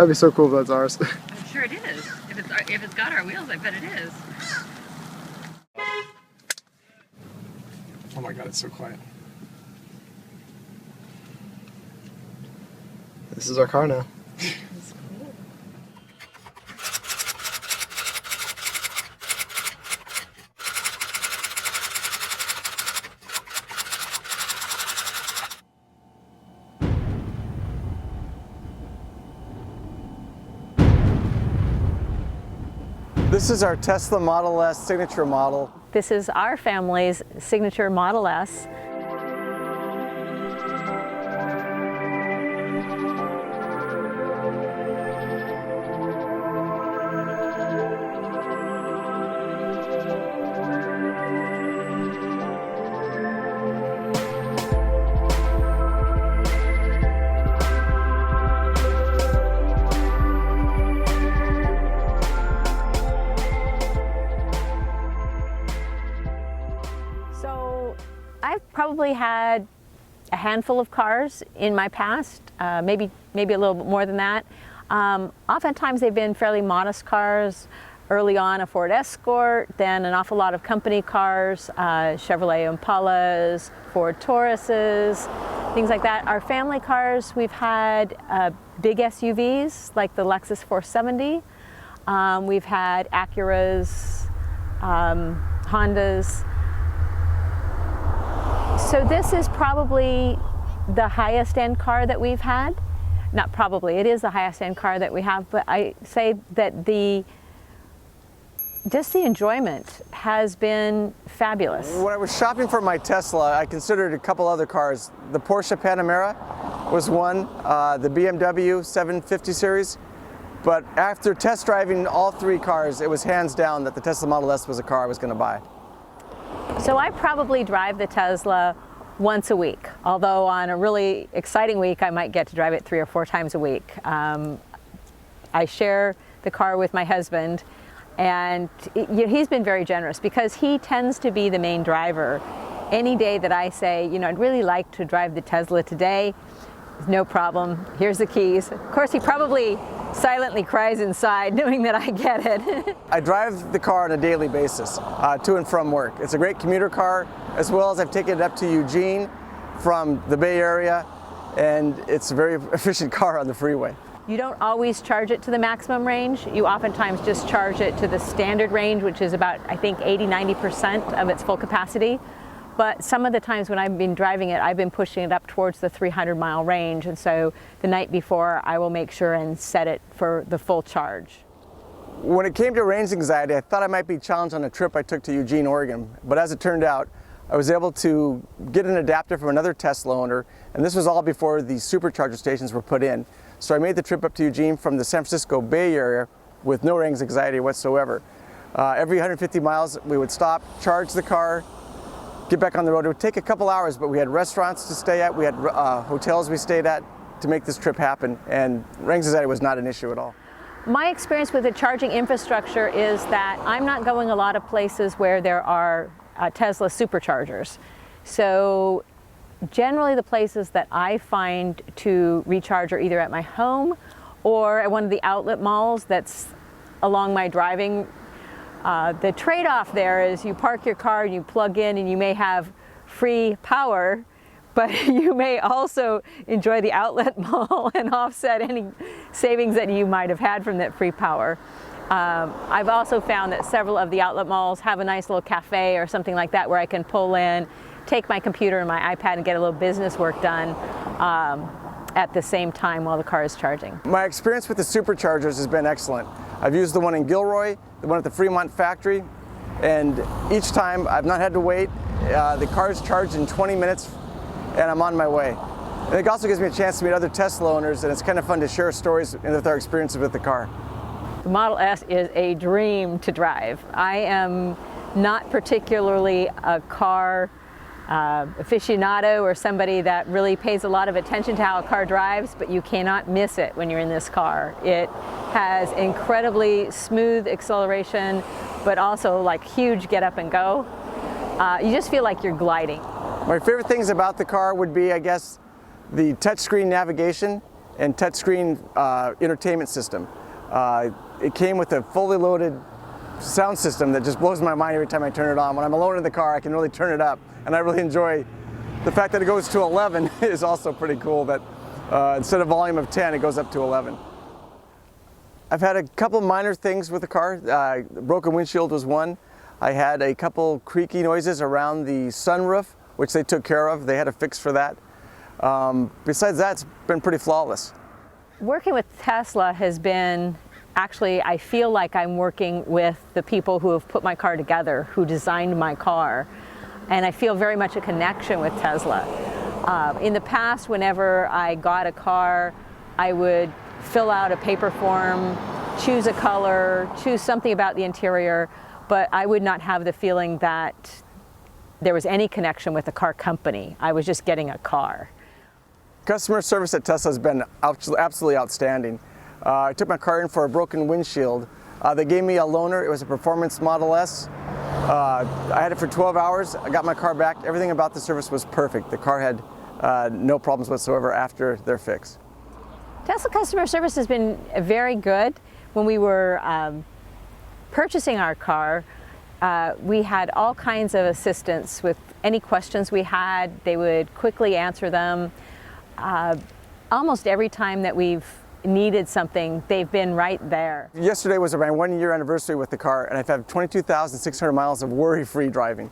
That'd be so cool if that's ours. I'm sure it is. If it's got our wheels, I bet it is. Oh my god, it's so quiet. This is our car now. That's cool. This is our Tesla Model S signature model. This is our family's Signature Model S. So I've probably had a handful of cars in my past, maybe a little bit more than that. Oftentimes they've been fairly modest cars. Early on a Ford Escort, then an awful lot of company cars, Chevrolet Impalas, Ford Tauruses, things like that. Our family cars, we've had big SUVs like the Lexus 470. We've had Acuras, Hondas. So this is probably the highest end car that we've had. Not probably, it is the highest end car that we have, but I say that just the enjoyment has been fabulous. When I was shopping for my Tesla, I considered a couple other cars. The Porsche Panamera was one, the BMW 750 series. But after test driving all three cars, it was hands down that the Tesla Model S was a car I was going to buy. So I probably drive the Tesla once a week, although on a really exciting week I might get to drive it 3 or 4 times a week. I share the car with my husband, and he's been very generous because he tends to be the main driver. Any day that I say, you know, I'd really like to drive the Tesla today, no problem, here's the keys. Of course, he probably silently cries inside knowing that I get it. I drive the car on a daily basis to and from work. It's a great commuter car, as well as I've taken it up to Eugene from the Bay Area, and it's a very efficient car on the freeway. You don't always charge it to the maximum range. You oftentimes just charge it to the standard range, which is about, I think, 80–90% of its full capacity. But some of the times when I've been driving it, I've been pushing it up towards the 300-mile range. And so the night before, I will make sure and set it for the full charge. When it came to range anxiety, I thought I might be challenged on a trip I took to Eugene, Oregon. But as it turned out, I was able to get an adapter from another Tesla owner, and this was all before the Supercharger stations were put in. So I made the trip up to Eugene from the San Francisco Bay Area with no range anxiety whatsoever. Every 150 miles, we would stop, charge the car, get back on the road. It would take a couple hours, but we had restaurants to stay at, we had hotels we stayed at to make this trip happen, and range anxiety was not an issue at all. My experience with the charging infrastructure is that I'm not going a lot of places where there are Tesla Superchargers. So generally the places that I find to recharge are either at my home or at one of the outlet malls that's along my driving. The trade-off there is you park your car and you plug in and you may have free power, but you may also enjoy the outlet mall and offset any savings that you might have had from that free power. I've also found that several of the outlet malls have a nice little cafe or something like that where I can pull in, take my computer and my iPad and get a little business work done at the same time while the car is charging. My experience with the Superchargers has been excellent. I've used the one in Gilroy, the one at the Fremont factory, and each time I've not had to wait. The car is charged in 20 minutes and I'm on my way. And it also gives me a chance to meet other Tesla owners, and it's kind of fun to share stories with our experiences with the car. The Model S is a dream to drive. I am not particularly a car aficionado or somebody that really pays a lot of attention to how a car drives, but you cannot miss it when you're in this car. It has incredibly smooth acceleration, but also like huge get up and go. You just feel like you're gliding. My favorite things about the car would be, I guess, the touchscreen navigation. and touchscreen entertainment system. It came with a fully loaded sound system that just blows my mind every time I turn it on. When I'm alone in the car, I can really turn it up, and I really enjoy the fact that it goes to 11 is also pretty cool, that instead of volume of 10, it goes up to 11. I've had a couple minor things with the car. Broken windshield was one. I had a couple creaky noises around the sunroof, which they took care of. They had a fix for that. Besides that, it's been pretty flawless. Working with Tesla has been, actually, I feel like I'm working with the people who have put my car together, who designed my car. And I feel very much a connection with Tesla. In the past, whenever I got a car, I would fill out a paper form, choose a color, choose something about the interior, but I would not have the feeling that there was any connection with the car company. I was just getting a car. Customer service at Tesla has been absolutely outstanding. I took my car in for a broken windshield. They gave me a loaner. It was a Performance Model S. I had it for 12 hours. I got my car back. Everything about the service was perfect. The car had no problems whatsoever after their fix. Tesla customer service has been very good. When we were purchasing our car, we had all kinds of assistance with any questions we had. They would quickly answer them. Almost every time that we've needed something, they've been right there. Yesterday was my 1-year anniversary with the car, and I've had 22,600 miles of worry-free driving.